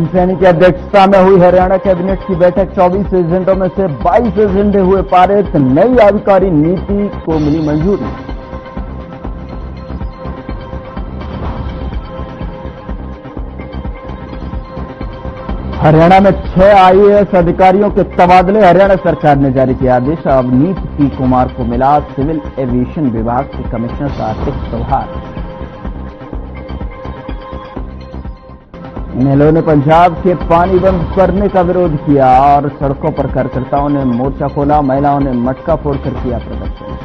सैनी की अध्यक्षता में हुई हरियाणा कैबिनेट की बैठक। 24 एजेंडों में से 22 एजेंडे हुए पारित। नई आबकारी नीति को मिली मंजूरी। हरियाणा में 6 आईएएस अधिकारियों के तबादले। हरियाणा सरकार ने जारी किया आदेश। अवनीत पी कुमार को मिला सिविल एविएशन विभाग के कमिश्नर का अतिरिक्त प्रभार। इनेलो ने पंजाब के पानी बंद करने का विरोध किया और सड़कों पर कार्यकर्ताओं ने मोर्चा खोला। महिलाओं ने मटका फोड़कर किया प्रदर्शन।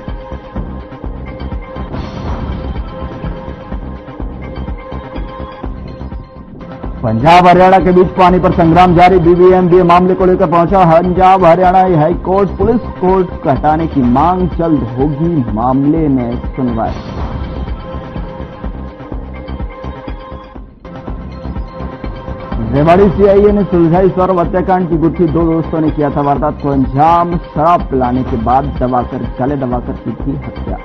पंजाब हरियाणा के बीच पानी पर संग्राम जारी। बीबीएमबीए मामले को लेकर पहुंचा Punjab Haryana high court. Police court को हटाने की मांग। जल्द होगी मामले में सुनवाई। रेवाड़ी सीआईए ने सुलझाई सौरभ हत्याकांड की गुत्थी। 2 दोस्तों ने किया था वारदात को अंजाम। शराब पिलाने के बाद गले दबाकर की थी हत्या।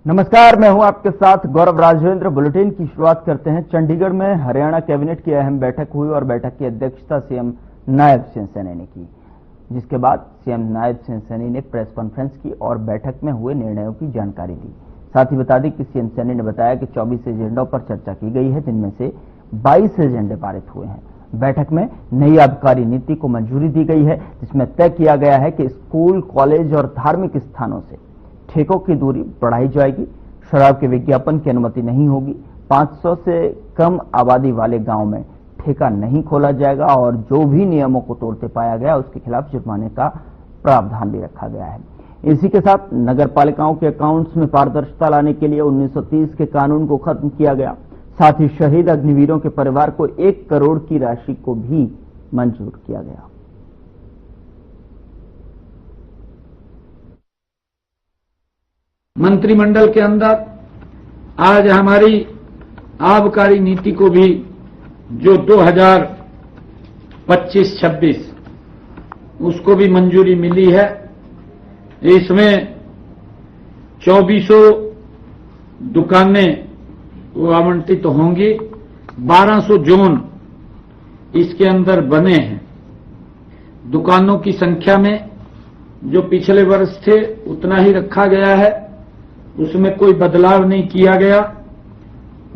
नमस्कार, मैं हूं आपके साथ गौरव राजेंद्र। बुलेटिन की शुरुआत करते हैं। चंडीगढ़ में हरियाणा कैबिनेट की अहम बैठक हुई और बैठक की अध्यक्षता सीएम नायब सिंह सैनी ने की, जिसके बाद सीएम नायब सिंह सैनी ने प्रेस कॉन्फ्रेंस की और बैठक में हुए निर्णयों की जानकारी दी। साथ ही बता दें कि सीएम सैनी ने बताया कि 24 एजेंडों पर चर्चा की गई है, जिनमें से 22 एजेंडे पारित हुए हैं। बैठक में नई आबकारी नीति को मंजूरी दी गई है, जिसमें तय किया गया है कि स्कूल, कॉलेज और धार्मिक स्थानों से ठेकों की दूरी बढ़ाई जाएगी। शराब के विज्ञापन की अनुमति नहीं होगी। 500 से कम आबादी वाले गांव में ठेका नहीं खोला जाएगा और जो भी नियमों को तोड़ते पाया गया उसके खिलाफ जुर्माने का प्रावधान भी रखा गया है। इसी के साथ नगर पालिकाओं के अकाउंट्स में पारदर्शिता लाने के लिए 1930 के कानून को खत्म किया गया। साथ ही शहीद अग्निवीरों के परिवार को 1 करोड़ की राशि को भी मंजूर किया गया। मंत्रिमंडल के अंदर आज हमारी आबकारी नीति को भी जो 2025-26 उसको भी मंजूरी मिली है। इसमें 2400 दुकानें वो आवंटित होंगी। 1200 जोन इसके अंदर बने हैं। दुकानों की संख्या में जो पिछले वर्ष थे उतना ही रखा गया है, उसमें कोई बदलाव नहीं किया गया।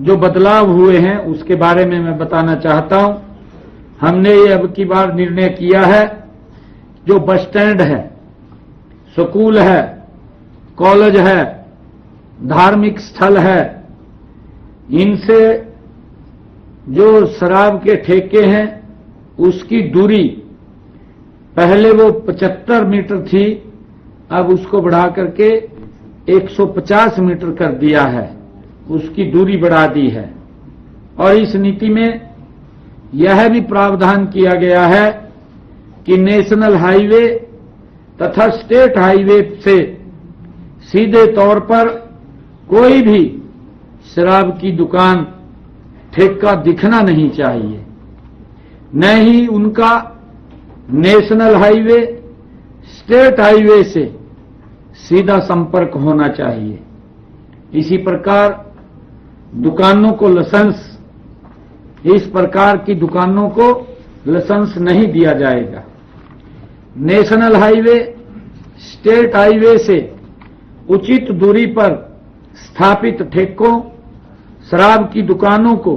जो बदलाव हुए हैं उसके बारे में मैं बताना चाहता हूं। हमने ये अब की बार निर्णय किया है, जो बस स्टैंड है, स्कूल है, कॉलेज है, धार्मिक स्थल है, इनसे जो शराब के ठेके हैं उसकी दूरी पहले वो 75 मीटर थी, अब उसको बढ़ा करके 150 मीटर कर दिया है। उसकी दूरी बढ़ा दी है। और इस नीति में यह भी प्रावधान किया गया है कि नेशनल हाईवे तथा स्टेट हाईवे से सीधे तौर पर कोई भी शराब की दुकान, ठेका दिखना नहीं चाहिए। न ही उनका नेशनल हाईवे, स्टेट हाईवे से सीधा संपर्क होना चाहिए। इसी प्रकार दुकानों को लाइसेंस, इस प्रकार की दुकानों को लाइसेंस नहीं दिया जाएगा। नेशनल हाईवे, स्टेट हाईवे से उचित दूरी पर स्थापित ठेकों, शराब की दुकानों को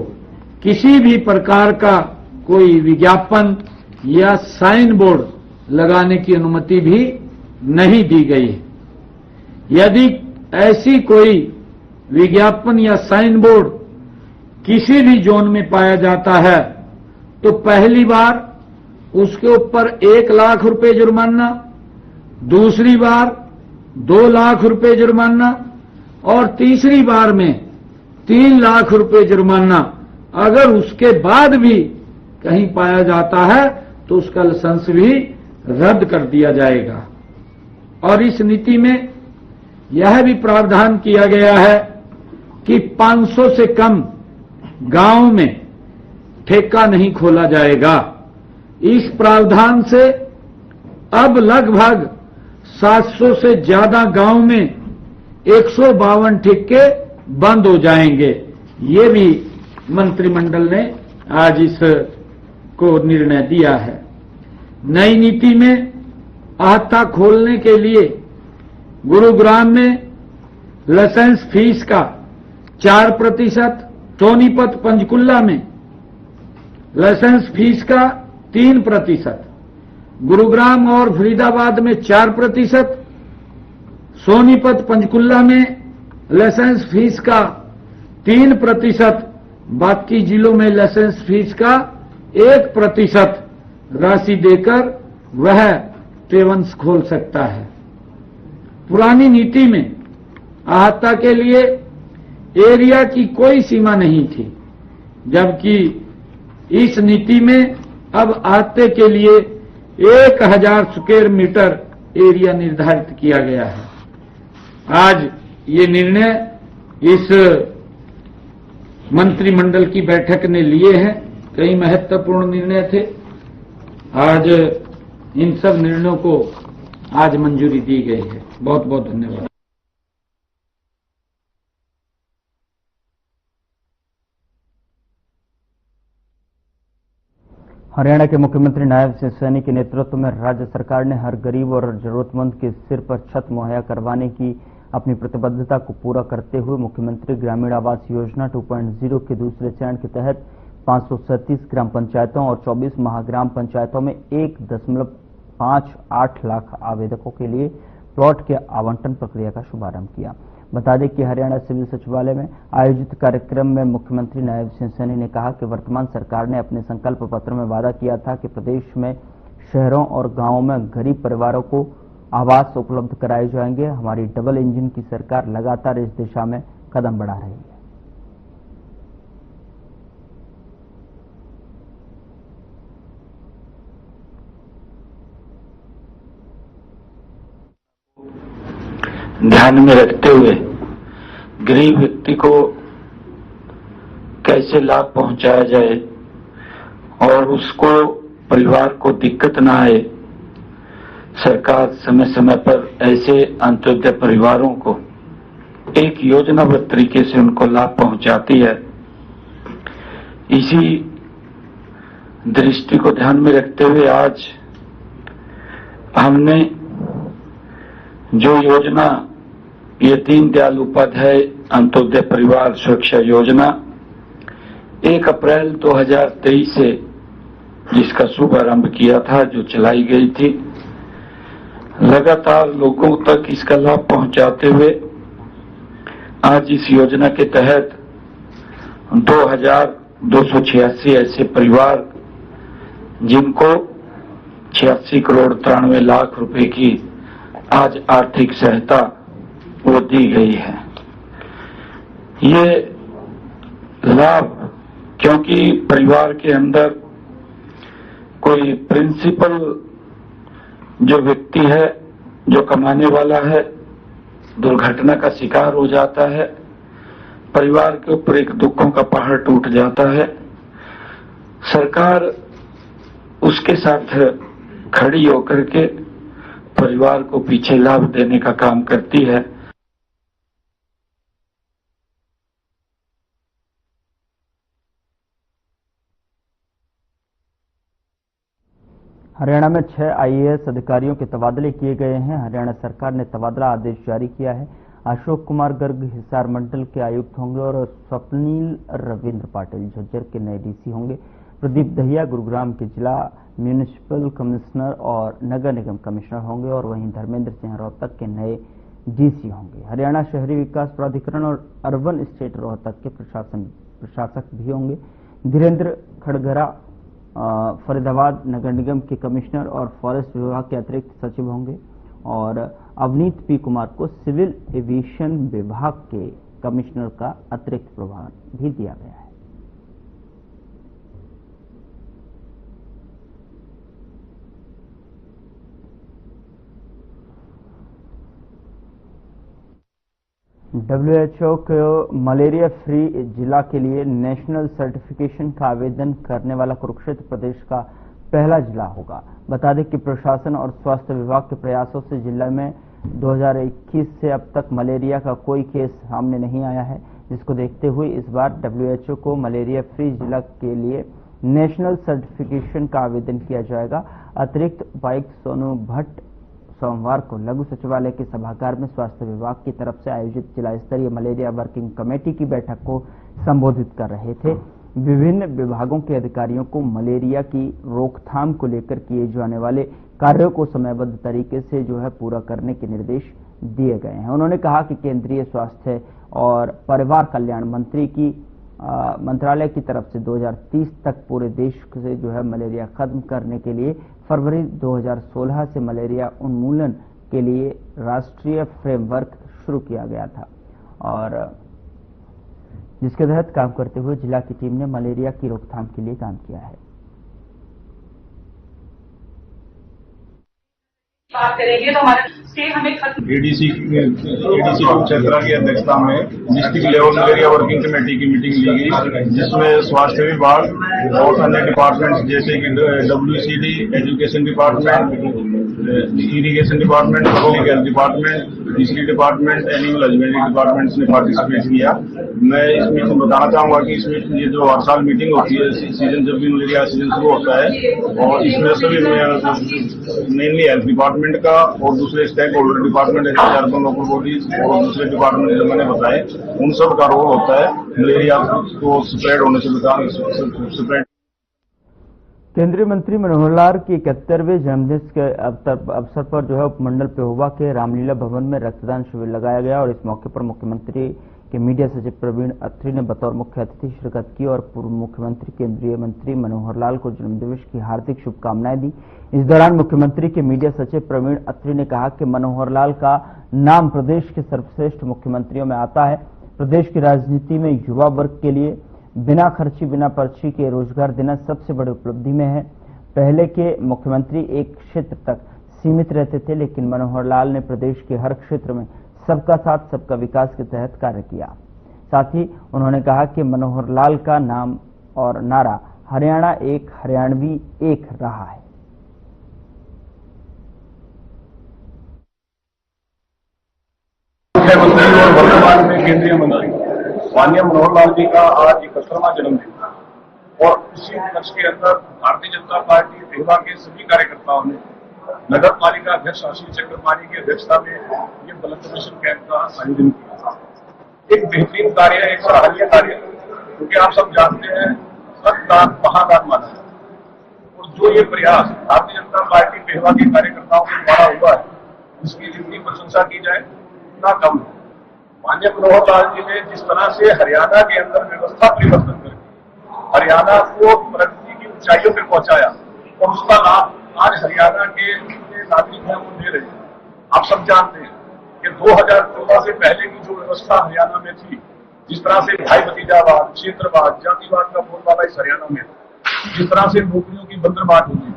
किसी भी प्रकार का कोई विज्ञापन या साइन बोर्ड लगाने की अनुमति भी नहीं दी गई है। यदि ऐसी कोई विज्ञापन या साइन बोर्ड किसी भी जोन में पाया जाता है तो पहली बार उसके ऊपर 1 लाख रुपए जुर्माना, दूसरी बार 2 लाख रुपए जुर्माना और तीसरी बार में 3 लाख रुपए जुर्माना। अगर उसके बाद भी कहीं पाया जाता है तो उसका लाइसेंस भी रद्द कर दिया जाएगा। और इस नीति में यह भी प्रावधान किया गया है कि 500 से कम गांव में ठेका नहीं खोला जाएगा। इस प्रावधान से अब लगभग 700 से ज्यादा गांव में 152 ठेके बंद हो जाएंगे। ये भी मंत्रिमंडल ने आज इस को निर्णय दिया है। नई नीति में आहता खोलने के लिए गुरुग्राम में लाइसेंस फीस का 4%, सोनीपत पंचकुला में लाइसेंस फीस का 3%, गुरुग्राम और फरीदाबाद में 4%, सोनीपत पंचकुला में लाइसेंस फीस का 3%, बाकी जिलों में लाइसेंस फीस का 1% राशि देकर वह ट्रेवल्स खोल सकता है। पुरानी नीति में आहता के लिए एरिया की कोई सीमा नहीं थी, जबकि इस नीति में अब आहते के लिए 1000 स्क्वायर मीटर एरिया निर्धारित किया गया है। आज ये निर्णय इस मंत्रिमंडल की बैठक ने लिए हैं। कई महत्वपूर्ण निर्णय थे। आज इन सब निर्णयों को आज मंजूरी दी गई है। बहुत बहुत धन्यवाद। हरियाणा के मुख्यमंत्री नायब सिंह सैनी के नेतृत्व में राज्य सरकार ने हर गरीब और जरूरतमंद के सिर पर छत मुहैया करवाने की अपनी प्रतिबद्धता को पूरा करते हुए मुख्यमंत्री ग्रामीण आवास योजना 2.0 के दूसरे चरण के तहत 537 ग्राम पंचायतों और 24 महाग्राम पंचायतों में 1.58 लाख आवेदकों के लिए प्लॉट के आवंटन प्रक्रिया का शुभारंभ किया। बता दें कि हरियाणा सिविल सचिवालय में आयोजित कार्यक्रम में मुख्यमंत्री नायब सिंह सैनी ने कहा कि वर्तमान सरकार ने अपने संकल्प पत्र में वादा किया था कि प्रदेश में शहरों और गांवों में गरीब परिवारों को आवास उपलब्ध कराए जाएंगे। हमारी डबल इंजन की सरकार लगातार इस दिशा में कदम बढ़ा रही है। ध्यान में रखते हुए गरीब व्यक्ति को कैसे लाभ पहुंचाया जाए और उसको परिवार को दिक्कत ना आए, सरकार समय समय पर ऐसे अंत्योदय परिवारों को एक योजनाबद्ध तरीके से उनको लाभ पहुंचाती है। इसी दृष्टि को ध्यान में रखते हुए आज हमने जो योजना ये दीनदयाल उपाध्याय अंत्योदय परिवार सुरक्षा योजना 1 अप्रैल 2023 से जिसका शुभारंभ किया था, जो चलाई गई थी, लगातार लोगों तक इसका लाभ पहुंचाते हुए आज इस योजना के तहत 2286 ऐसे परिवार जिनको 86 करोड़ 93 लाख रुपए की आज आर्थिक सहायता वो दी गई है। ये लाभ क्योंकि परिवार के अंदर कोई प्रिंसिपल जो व्यक्ति है, जो कमाने वाला है, दुर्घटना का शिकार हो जाता है, परिवार के ऊपर एक दुखों का पहाड़ टूट जाता है, सरकार उसके साथ खड़ी होकर के परिवार को पीछे लाभ देने का काम करती है। हरियाणा में 6 आईएएस अधिकारियों के तबादले किए गए हैं। हरियाणा सरकार ने तबादला आदेश जारी किया है। अशोक कुमार गर्ग हिसार मंडल के आयुक्त होंगे और स्वप्नील रविंद्र पाटिल झज्जर के नए डीसी होंगे। प्रदीप दहिया गुरुग्राम के जिला म्यूनिसिपल कमिश्नर और नगर निगम कमिश्नर होंगे और वहीं धर्मेंद्र सिंह रोहतक के नए डीसी होंगे। हरियाणा शहरी विकास प्राधिकरण और अर्बन स्टेट रोहतक के प्रशासक भी होंगे। धीरेन्द्र खड़गरा फरीदाबाद नगर निगम के कमिश्नर और फॉरेस्ट विभाग के अतिरिक्त सचिव होंगे और अवनीत पी कुमार को सिविल एविएशन विभाग के कमिश्नर का अतिरिक्त प्रभार भी दिया गया है। WHO को मलेरिया फ्री जिला के लिए नेशनल सर्टिफिकेशन का आवेदन करने वाला कुरुक्षेत्र प्रदेश का पहला जिला होगा। बता दें कि प्रशासन और स्वास्थ्य विभाग के प्रयासों से जिले में 2021 से अब तक मलेरिया का कोई केस सामने नहीं आया है, जिसको देखते हुए इस बार WHO को मलेरिया फ्री जिला के लिए नेशनल सर्टिफिकेशन का आवेदन किया जाएगा। अतिरिक्त उपायुक्त सोनू भट्ट सोमवार को लघु सचिवालय के सभागार में स्वास्थ्य विभाग की तरफ से आयोजित जिला स्तरीय मलेरिया वर्किंग कमेटी की बैठक को संबोधित कर रहे थे। विभिन्न विभागों के अधिकारियों को मलेरिया की रोकथाम को लेकर किए जाने वाले कार्यों को समयबद्ध तरीके से पूरा करने के निर्देश दिए गए हैं। उन्होंने कहा कि केंद्रीय स्वास्थ्य और परिवार कल्याण मंत्रालय की तरफ से 2030 तक पूरे देश से मलेरिया खत्म करने के लिए फरवरी 2016 से मलेरिया उन्मूलन के लिए राष्ट्रीय फ्रेमवर्क शुरू किया गया था और जिसके तहत काम करते हुए जिला की टीम ने मलेरिया की रोकथाम के लिए काम किया है। बात करेंगे तो हमारे स्टेट हमें एडीसी क्षेत्रा की अध्यक्षता में district level malaria working committee की मीटिंग ली गई, जिसमें स्वास्थ्य विभाग और अन्य डिपार्टमेंट्स जैसे कि WCD, education department, irrigation department, public health department, fishery department, animal husbandry departments ने पार्टिसिपेट किया। मैं इस मीटिंग में बताना चाहूंगा कि इसमें ये जो हर साल मीटिंग होती है सीजन जब भी मलेरिया सीजन शुरू होता है, और इसमें सभी मेनली हेल्थ डिपार्टमेंट का और दूसरे स्टेक होल्डर डिपार्टमेंट जैसे अर्बन लोकल बॉडीज और दूसरे डिपार्टमेंट जो मैंने बताए, उन सब का रोल होता है मलेरिया को स्प्रेड होने से बचाने। केंद्रीय मंत्री मनोहर लाल के 71वें जन्मदिन के अवसर पर उपमंडल पेहोवा के रामलीला भवन में रक्तदान शिविर लगाया गया और इस मौके पर मुख्यमंत्री के मीडिया सचिव प्रवीण अत्री ने बतौर मुख्य अतिथि शिरकत की और पूर्व मुख्यमंत्री केंद्रीय मंत्री मनोहर लाल को जन्मदिवस की हार्दिक शुभकामनाएं दी। इस दौरान मुख्यमंत्री के मीडिया सचिव प्रवीण अत्री ने कहा कि मनोहर लाल का नाम प्रदेश के सर्वश्रेष्ठ मुख्यमंत्रियों में आता है। प्रदेश की राजनीति में युवा वर्ग के लिए बिना खर्ची बिना पर्ची के रोजगार देना सबसे बड़ी उपलब्धि में है। पहले के मुख्यमंत्री एक क्षेत्र तक सीमित रहते थे, लेकिन मनोहर लाल ने प्रदेश के हर क्षेत्र में सबका साथ सबका विकास के तहत कार्य किया। साथ ही उन्होंने कहा कि मनोहर लाल का नाम और नारा हरियाणा एक हरियाणवी एक रहा है। मुख्यमंत्री और वर्तमान में केंद्रीय मंत्री माननीय मनोहर लाल जी का आज 71वां जन्मदिन और इसी वर्ष के अंदर भारतीय जनता पार्टी पेहोवा के सभी कार्यकर्ताओं ने नगर पालिका अध्यक्ष आशीष चक्रपाणी की अध्यक्षता में ये ब्लड डोनेशन कैंप का आयोजन किया। एक बेहतरीन कार्य है, एक सराहनीय कार्य है, क्योंकि आप सब जानते हैं रक्तदान महादान माना है, और जो ये प्रयास भारतीय जनता पार्टी पेहोवा के कार्यकर्ताओं के द्वारा हुआ है, इसकी जितनी प्रशंसा की जाए उतना कम है। माननीय मनोहर लाल जी ने जिस तरह से हरियाणा के अंदर व्यवस्था परिवर्तन करके हरियाणा को प्रगति की ऊंचाइयों पर पहुंचाया और उसका लाभ आज हरियाणा के नागरिक हैं वो ले रहे हैं। आप सब जानते हैं कि 2014 से पहले की जो व्यवस्था हरियाणा में थी, जिस तरह से भाई भतीजावाद, क्षेत्रवाद, जातिवाद का बोलबाला इस हरियाणा में, जिस तरह से नौकरियों की बंदरबाट होती थी।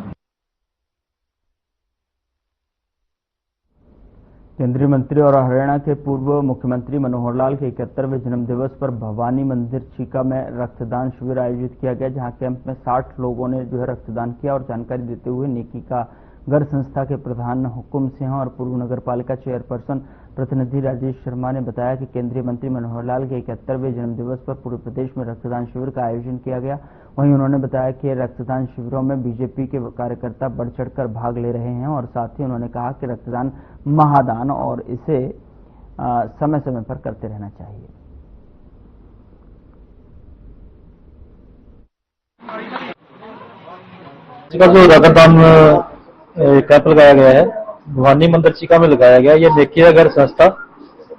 केंद्रीय मंत्री और हरियाणा के पूर्व मुख्यमंत्री मनोहर लाल के 71वें जन्मदिवस पर भवानी मंदिर चीका में रक्तदान शिविर आयोजित किया गया, जहां कैंप में 60 लोगों ने रक्तदान किया। और जानकारी देते हुए नेकी का घर संस्था के प्रधान हुकुम सिंह और पूर्व नगर पालिका चेयरपर्सन प्रतिनिधि राजेश शर्मा ने बताया कि केंद्रीय मंत्री मनोहर लाल के 71वें जन्मदिवस पर पूरे प्रदेश में रक्तदान शिविर का आयोजन किया गया। वहीं उन्होंने बताया कि रक्तदान शिविरों में बीजेपी के कार्यकर्ता बढ़ चढ़कर भाग ले रहे हैं और साथ ही उन्होंने कहा कि रक्तदान महादान और इसे समय समय पर करते रहना चाहिए। जो रक्तदान कैंप लगाया गया है भवानी मंदिर चीका में लगाया गया। ये नेकी का घर संस्था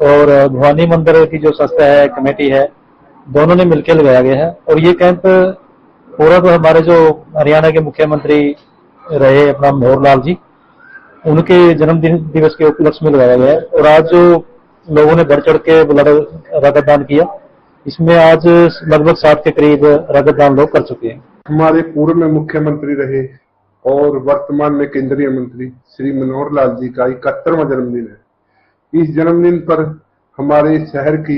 और भवानी मंदिर की जो संस्था है कमेटी है, दोनों ने मिलकर लगाया गया है। और ये कैंप पूरा तो हमारे जो हरियाणा के मुख्यमंत्री रहे अपना मनोहर लाल जी, उनके जन्मदिन दिवस के उपलक्ष्य में लगाया गया है। और आज जो लोगों ने बढ़ चढ़ के ब्लड रक्तदान किया, इसमें आज लगभग 60 के करीब रक्तदान लोग कर चुके हैं। हमारे पूर्व में मुख्यमंत्री रहे और वर्तमान में केंद्रीय मंत्री श्री मनोहर लाल जी का 71वां जन्मदिन है। इस जन्मदिन पर हमारे शहर की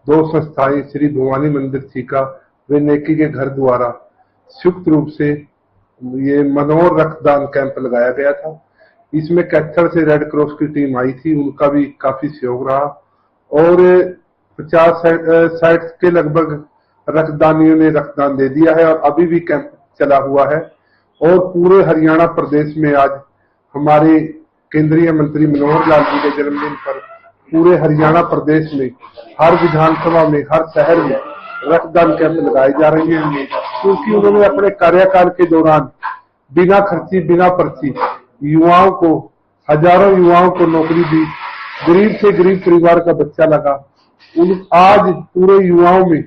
2 संस्थाएं श्री भवानी मंदिर चीका व नेकी के घर द्वारा संयुक्त रूप से ये मनोहर रक्तदान कैंप लगाया गया था। इसमें कैथल से रेड क्रॉस की टीम आई थी, उनका भी काफी सहयोग रहा और 50-60 के लगभग रक्तदानियों ने रक्तदान दे दिया है और अभी भी कैंप चला हुआ है। और पूरे हरियाणा प्रदेश में आज हमारे केंद्रीय मंत्री मनोहर लाल जी के जन्मदिन पर पूरे हरियाणा प्रदेश में हर विधानसभा में, हर शहर में रक्तदान कैंप लगाए जा रहे हैं, क्योंकि उन्होंने अपने कार्यकाल के दौरान बिना खर्ची, बिना पर्ची युवाओं को, हजारों युवाओं को नौकरी दी। गरीब से गरीब परिवार का बच्चा लगा। आज पूरे युवाओं में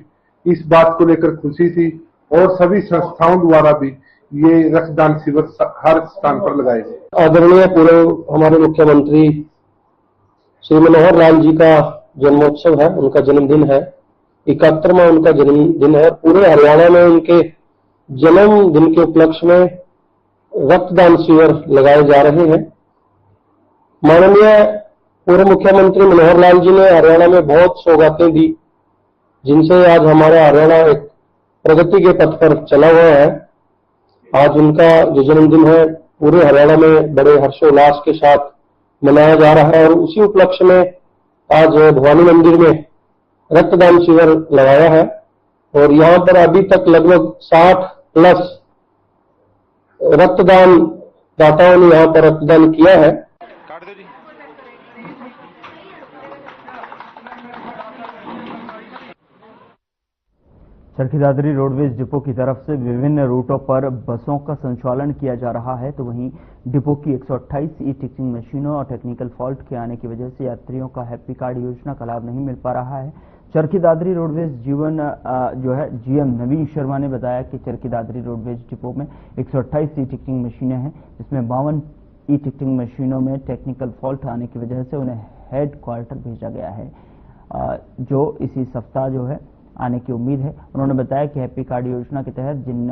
इस बात को लेकर खुशी थी और सभी संस्थाओं द्वारा भी ये रक्तदान शिविर हर स्थान पर लगाए गए। आदरणीय पूर्व हमारे मुख्यमंत्री श्री मनोहर लाल जी का जन्मोत्सव है, उनका जन्मदिन है, 71वां उनका जन्मदिन है। पूरे हरियाणा में उनके जन्मदिन के उपलक्ष्य में रक्तदान शिविर लगाए जा रहे हैं। माननीय पूर्व मुख्यमंत्री मनोहर लाल जी ने हरियाणा में बहुत सौगातें दी, जिनसे आज हमारा हरियाणा एक प्रगति के पथ पर चला हुआ है। आज उनका जो जन्मदिन है पूरे हरियाणा में बड़े हर्षोल्लास के साथ मनाया जा रहा है और उसी उपलक्ष्य में आज भवानी मंदिर में रक्तदान शिविर लगाया है और यहाँ पर अभी तक लगभग 60+ रक्तदान दाताओं ने यहाँ पर रक्तदान किया है। चरखी दादरी रोडवेज डिपो की तरफ से विभिन्न रूटों पर बसों का संचालन किया जा रहा है, तो वहीं डिपो की 128 ई टिकटिंग मशीनों और टेक्निकल फॉल्ट के आने की वजह से यात्रियों का हैप्पी कार्ड योजना का लाभ नहीं मिल पा रहा है। चरखी दादरी रोडवेज जीएम नवीन शर्मा ने बताया कि चरखी दादरी रोडवेज डिपो में 128 ई टिकटिंग मशीनें हैं, जिसमें 52 ई टिकटिंग मशीनों में टेक्निकल फॉल्ट आने की वजह से उन्हें हेड क्वार्टर भेजा गया है, जो इसी सप्ताह आने की उम्मीद है। उन्होंने बताया कि हैप्पी कार्ड योजना के तहत जिन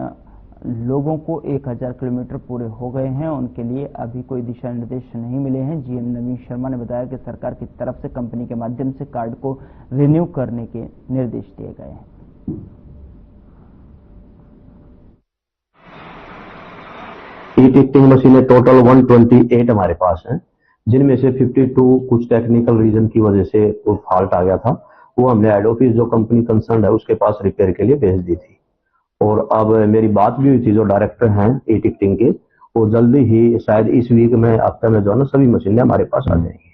लोगों को 1000 किलोमीटर पूरे हो गए हैं, उनके लिए अभी कोई दिशा निर्देश नहीं मिले हैं। जीएम नवीन शर्मा ने बताया कि सरकार की तरफ से कंपनी के माध्यम से कार्ड को रिन्यू करने के निर्देश दिए गए हैं। ई टिकटिंग मशीनें टोटल 128 हमारे पास हैं, जिनमें से 52 कुछ टेक्निकल रीजन की वजह से वो फॉल्ट आ गया था। वो हमने हेड ऑफिस जो कंपनी कंसर्न है उसके पास रिपेयर के लिए भेज दी थी। और अब मेरी बात भी हुई थी जो डायरेक्टर हैं ई टिकटिंग के, वो जल्दी ही शायद इस वीक में, हफ्ते में सभी मशीनें हमारे पास आ जाएंगी।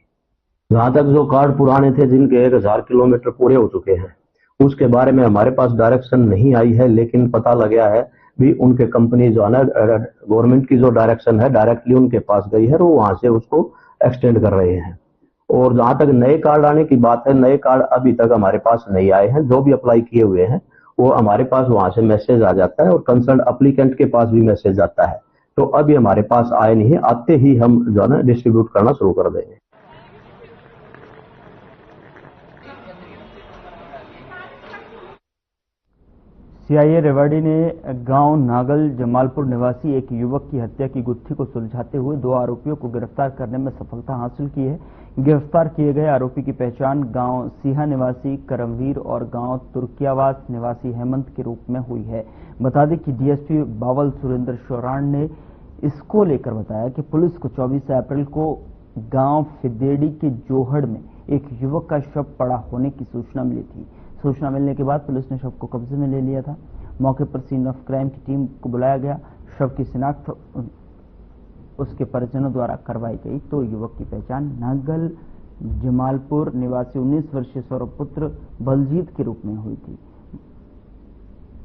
जहां तक जो कार्ड पुराने थे जिनके 1000 किलोमीटर पूरे हो चुके हैं, उसके बारे में हमारे पास डायरेक्शन नहीं आई है, लेकिन पता लग गया है भी उनके कंपनी गवर्नमेंट की जो डायरेक्शन है डायरेक्टली उनके पास गई है और वो वहां से उसको एक्सटेंड कर रहे हैं। और जहां तक नए कार्ड आने की बात है, नए कार्ड अभी तक हमारे पास नहीं आए हैं। जो भी अप्लाई किए हुए हैं वो हमारे पास वहां से मैसेज आ जाता है और कंसर्न एप्लीकेंट के पास भी मैसेज आता है, तो अभी हमारे पास आए नहीं है। आते ही हम डिस्ट्रीब्यूट करना शुरू कर देंगे। सीआईए रेवाड़ी ने गांव नागल जमालपुर निवासी एक युवक की हत्या की गुत्थी को सुलझाते हुए 2 आरोपियों को गिरफ्तार करने में सफलता हासिल की है। गिरफ्तार किए गए आरोपी की पहचान गांव सीहा निवासी करमवीर और गांव तुर्कियावास निवासी हेमंत के रूप में हुई है। बता दें कि डीएसपी बावल सुरेंद्र शौरान ने इसको लेकर बताया कि पुलिस को 24 अप्रैल को गांव फिदेड़ी के जोहड़ में एक युवक का शव पड़ा होने की सूचना मिली थी। सूचना मिलने के बाद पुलिस ने शव को कब्जे में ले लिया था। मौके पर सीन ऑफ क्राइम की टीम को बुलाया गया। शव की शिनाख्त उसके परिजनों द्वारा करवाई गई, तो युवक की पहचान नागल जमालपुर निवासी 19 वर्षीय सौरपुत्र बलजीत के रूप में हुई थी।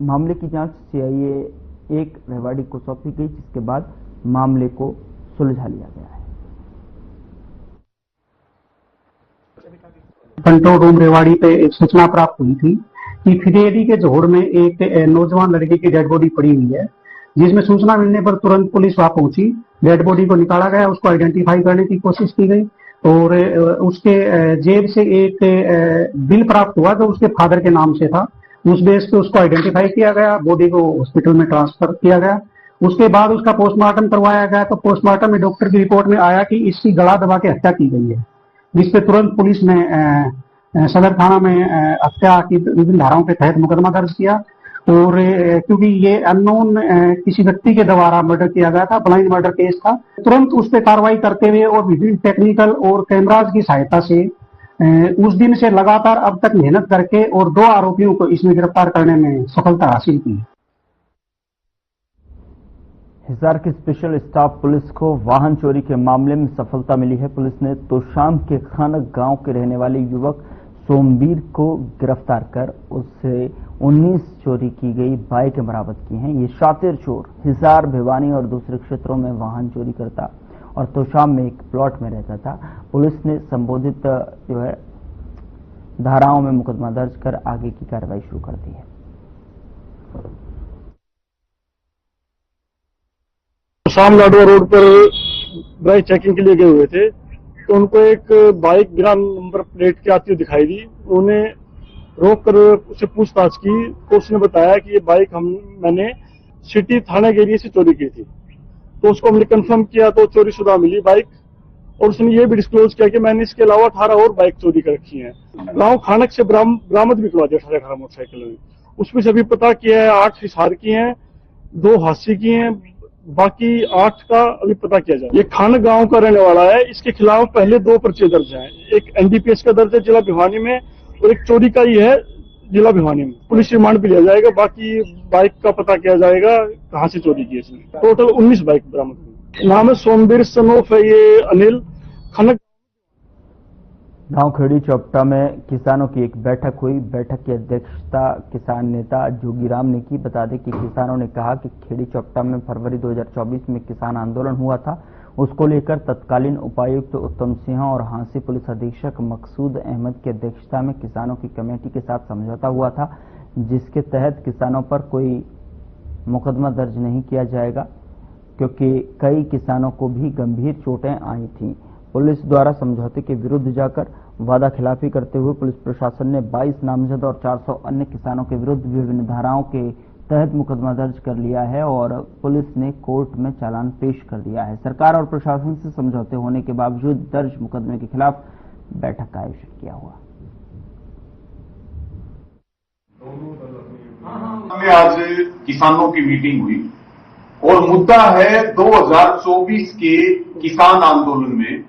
मामले की जांच सीआईए 1 रेवाड़ी को सौंपी गई, जिसके बाद मामले को सुलझा लिया गया है। कंट्रोल रूम रेवाड़ी पे एक सूचना प्राप्त हुई थी कि फिदेड़ी के जोहड़ में एक नौजवान लड़की की डेड बॉडी पड़ी हुई है, जिसमें सूचना मिलने पर तुरंत पुलिस वहां पहुंची। डेड बॉडी को निकाला गया, उसको आइडेंटिफाई करने की कोशिश की गई और उसके जेब से एक बिल प्राप्त हुआ जो उसके फादर के नाम से था। उस बेस पे उसको आइडेंटिफाई किया गया, बॉडी को हॉस्पिटल में ट्रांसफर किया गया। उसके बाद उसका पोस्टमार्टम करवाया गया, तो पोस्टमार्टम में डॉक्टर की रिपोर्ट में आया कि इसकी गला दबा के हत्या की गई है, जिसपे तुरंत पुलिस ने सदर थाना में हत्या की विभिन्न धाराओं के तहत मुकदमा दर्ज किया। और क्योंकि ये अननोन किसी व्यक्ति के द्वारा मर्डर किया गया था, ब्लाइंड मर्डर केस था, तुरंत उस पर कार्रवाई करते हुए और विभिन्न टेक्निकल और कैमराज की सहायता से उस दिन से लगातार अब तक मेहनत करके और 2 आरोपियों को इसमें गिरफ्तार करने में सफलता हासिल की। हिसार की स्पेशल स्टाफ पुलिस को वाहन चोरी के मामले में सफलता मिली है। पुलिस ने तोशाम के खानक गांव के रहने वाले युवक सोमवीर को गिरफ्तार कर उससे 19 चोरी की गई बाइकें बरामद की हैं। ये शातिर चोर हिसार, भिवानी और दूसरे क्षेत्रों में वाहन चोरी करता और तोशाम में एक प्लॉट में रहता था। पुलिस ने संबोधित धाराओं में मुकदमा दर्ज कर आगे की कार्रवाई शुरू कर दी है। शाम लाडवा रोड पर बाइक चेकिंग के लिए गए हुए थे, तो उनको एक बाइक बिना नंबर प्लेट के आती हुई दिखाई दी। उन्हें रोक कर उससे पूछताछ की तो उसने बताया कि ये बाइक मैंने सिटी थाने के एरिया से चोरी की थी। तो उसको हमने कंफर्म किया तो चोरीशुदा मिली बाइक, और उसने ये भी डिस्क्लोज किया कि मैंने इसके अलावा 18 और बाइक चोरी कर रखी हैं। गांव खानक से बरामद भी करवा दिया 18 मोटरसाइकिल में। उसमें से अभी पता किया है 8 हिसार की हैं, 2 हादसे की हैं, बाकी 8 का अभी पता किया जाए। ये खानक गांव का रहने वाला है। इसके खिलाफ पहले 2 पर्चे दर्ज हैं, एक एनडीपीएस का दर्ज है जिला भिवानी में और एक चोरी का ही है जिला भिवानी में। पुलिस रिमांड पे लिया जाएगा, बाकी बाइक का पता किया जाएगा कहां से चोरी की है इसने। टोटल 19 बाइक बरामद हुई। नाम है सोमवीर, सन ऑफ है ये अनिल। खानक गांव खेड़ी चौपटा में किसानों की एक बैठक हुई। बैठक की अध्यक्षता किसान नेता जोगीराम ने की। बता दें कि किसानों ने कहा कि खेड़ी चौपटा में फरवरी 2024 में किसान आंदोलन हुआ था, उसको लेकर तत्कालीन उपायुक्त उत्तम सिंह और हांसी पुलिस अधीक्षक मकसूद अहमद की अध्यक्षता में किसानों की कमेटी के साथ समझौता हुआ था, जिसके तहत किसानों पर कोई मुकदमा दर्ज नहीं किया जाएगा, क्योंकि कई किसानों को भी गंभीर चोटें आई थीं। पुलिस द्वारा समझौते के विरुद्ध जाकर वादा खिलाफी करते हुए पुलिस प्रशासन ने 22 नामजद और 400 अन्य किसानों के विरुद्ध विभिन्न धाराओं के तहत मुकदमा दर्ज कर लिया है और पुलिस ने कोर्ट में चालान पेश कर दिया है। सरकार और प्रशासन से समझौते होने के बावजूद दर्ज मुकदमे के खिलाफ बैठक का आयोजन किया हुआ। आज किसानों की मीटिंग हुई और मुद्दा है 2024 के किसान आंदोलन में,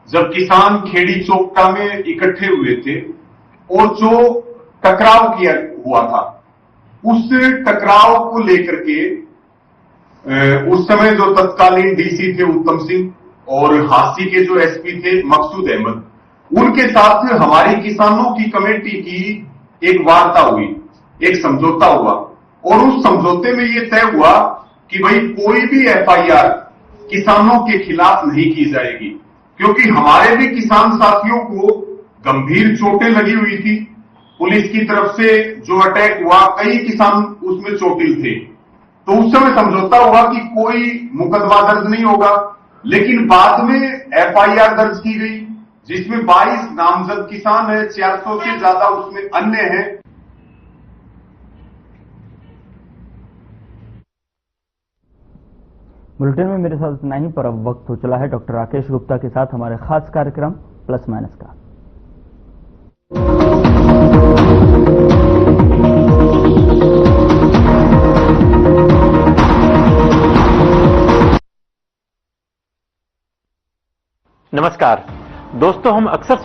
जब किसान खेड़ी चौपटा में इकट्ठे हुए थे और जो टकराव किया हुआ था, उस टकराव को लेकर के उस समय जो तत्कालीन डीसी थे उत्तम सिंह और हांसी के जो एसपी थे मकसूद अहमद, उनके साथ हमारी किसानों की कमेटी की एक वार्ता हुई, एक समझौता हुआ और उस समझौते में यह तय हुआ कि भाई कोई भी एफआईआर किसानों के खिलाफ नहीं की जाएगी, क्योंकि हमारे भी किसान साथियों को गंभीर चोटें लगी हुई थी। पुलिस की तरफ से जो अटैक हुआ, कई किसान उसमें चोटिल थे। तो उस समय समझौता हुआ कि कोई मुकदमा दर्ज नहीं होगा, लेकिन बाद में एफआईआर दर्ज की गई, जिसमें 22 नामजद किसान है, 400 से ज्यादा उसमें अन्य हैं। बुलेटिन में मेरे साथ इतना ही, पर अब वक्त हो चला है डॉक्टर राकेश गुप्ता के साथ हमारे खास कार्यक्रम प्लस माइनस का। नमस्कार दोस्तों, हम अक्सर